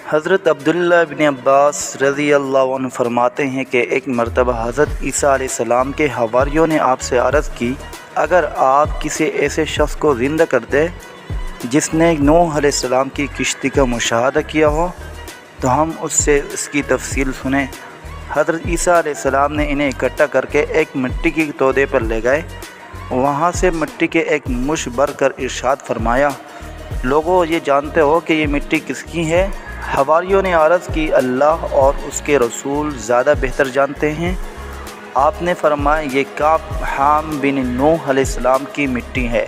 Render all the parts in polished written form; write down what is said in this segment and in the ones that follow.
حضرت عبداللہ بن عباس رضی اللہ عنہ فرماتے ہیں کہ ایک مرتبہ حضرت عیسیٰ علیہ السلام کے حواریوں نے آپ سے عرض کی، اگر آپ کسی ایسے شخص کو زندہ کر دیں جس نے نوح علیہ السلام کی کشتی کا مشاہدہ کیا ہو تو ہم اس سے اس کی تفصیل سنیں۔ حضرت عیسیٰ علیہ السلام نے انہیں اکٹھا کر کے ایک مٹی کی تودے پر لے گئے، وہاں سے مٹی کے ایک مش بھر کر ارشاد فرمایا، لوگو یہ جانتے ہو کہ یہ مٹی کس کی ہے؟ حواریوں نے عرض کی، اللہ اور اس کے رسول زیادہ بہتر جانتے ہیں۔ آپ نے فرمایا، یہ کعب حام بن نوح علیہ السلام کی مٹی ہے۔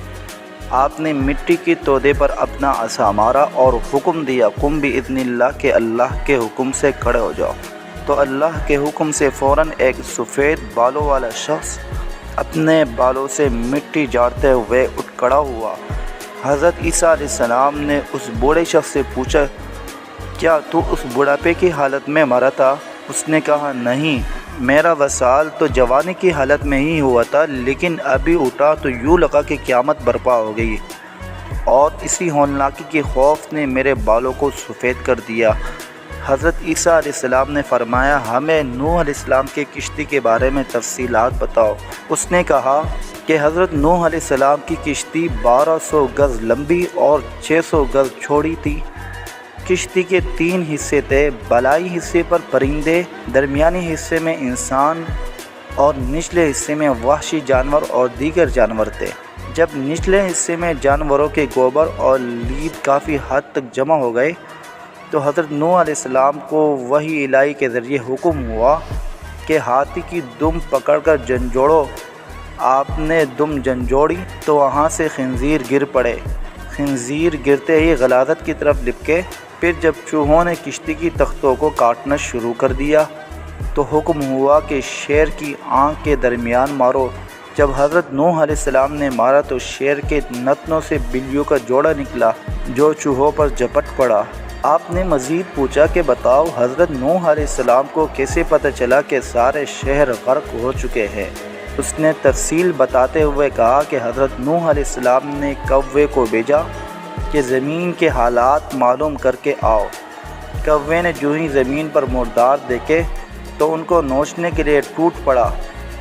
آپ نے مٹی کی تودے پر اپنا عصا مارا اور حکم دیا، قم باذن اللہ، کہ اللہ کے حکم سے کھڑے ہو جاؤ۔ تو اللہ کے حکم سے فوراً ایک سفید بالوں والا شخص اپنے بالوں سے مٹی جھاڑتے ہوئے اٹھ کھڑا ہوا۔ حضرت عیسیٰ علیہ السلام نے اس بوڑھے شخص سے پوچھا، کیا تو اس بڑھاپے کی حالت میں مرا تھا؟ اس نے کہا، نہیں، میرا وصال تو جوانی کی حالت میں ہی ہوا تھا، لیکن ابھی اٹھا تو یوں لگا کہ قیامت برپا ہو گئی، اور اسی ہولناکی کے خوف نے میرے بالوں کو سفید کر دیا۔ حضرت عیسیٰ علیہ السلام نے فرمایا، ہمیں نوح علیہ السلام کے کشتی کے بارے میں تفصیلات بتاؤ۔ اس نے کہا کہ حضرت نوح علیہ السلام کی کشتی 1200 گز لمبی اور 600 گز چوڑی تھی۔ کشتی کے 3 حصے تھے، بالائی حصے پر پرندے، درمیانی حصے میں انسان اور نچلے حصے میں وحشی جانور اور دیگر جانور تھے۔ جب نچلے حصے میں جانوروں کے گوبر اور لید کافی حد تک جمع ہو گئے تو حضرت نوح علیہ السلام کو وحی الہی کے ذریعے حکم ہوا کہ ہاتھی کی دم پکڑ کر جھنجھوڑو۔ آپ نے دم جھنجھوڑی تو وہاں سے خنزیر گر پڑے۔ خنزیر گرتے ہی غلاظت کی طرف لپکے۔ پھر جب چوہوں نے کشتی کی تختوں کو کاٹنا شروع کر دیا تو حکم ہوا کہ شیر کی آنکھ کے درمیان مارو۔ جب حضرت نوح علیہ السلام نے مارا تو شیر کے نتنوں سے بلیوں کا جوڑا نکلا جو چوہوں پر جھپٹ پڑا۔ آپ نے مزید پوچھا کہ بتاؤ، حضرت نوح علیہ السلام کو کیسے پتہ چلا کہ سارے شہر غرق ہو چکے ہیں؟ اس نے تفصیل بتاتے ہوئے کہا کہ حضرت نوح علیہ السلام نے کوے کو بھیجا کہ زمین کے حالات معلوم کر کے آؤ۔ کوے نے جو ہی زمین پر مردار دیکھے تو ان کو نوچنے کے لیے ٹوٹ پڑا،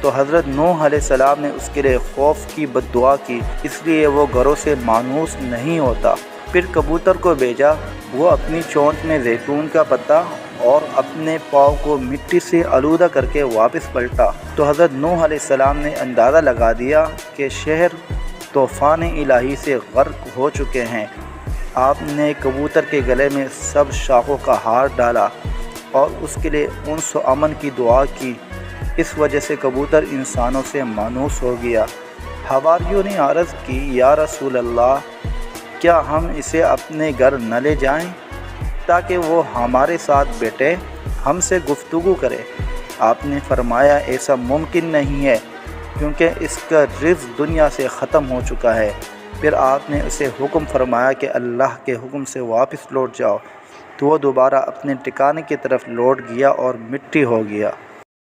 تو حضرت نوح علیہ السلام نے اس کے لیے خوف کی بد دعا کی، اس لیے وہ گھروں سے مانوس نہیں ہوتا۔ پھر کبوتر کو بھیجا، وہ اپنی چونچ میں زیتون کا پتا اور اپنے پاؤں کو مٹی سے آلودہ کر کے واپس پلٹا، تو حضرت نوح علیہ السلام نے اندازہ لگا دیا کہ شہر طوفان الہی سے غرق ہو چکے ہیں۔ آپ نے کبوتر کے گلے میں سب شاخوں کا ہار ڈالا اور اس کے لیے انس و امن کی دعا کی، اس وجہ سے کبوتر انسانوں سے مانوس ہو گیا۔ حواریوں نے عرض کی، یا رسول اللہ، کیا ہم اسے اپنے گھر نہ لے جائیں تاکہ وہ ہمارے ساتھ بیٹھے، ہم سے گفتگو کرے؟ آپ نے فرمایا، ایسا ممکن نہیں ہے، کیونکہ اس کا رزق دنیا سے ختم ہو چکا ہے۔ پھر آپ نے اسے حکم فرمایا کہ اللہ کے حکم سے واپس لوٹ جاؤ، تو وہ دوبارہ اپنے ٹھکانے کی طرف لوٹ گیا اور مٹی ہو گیا۔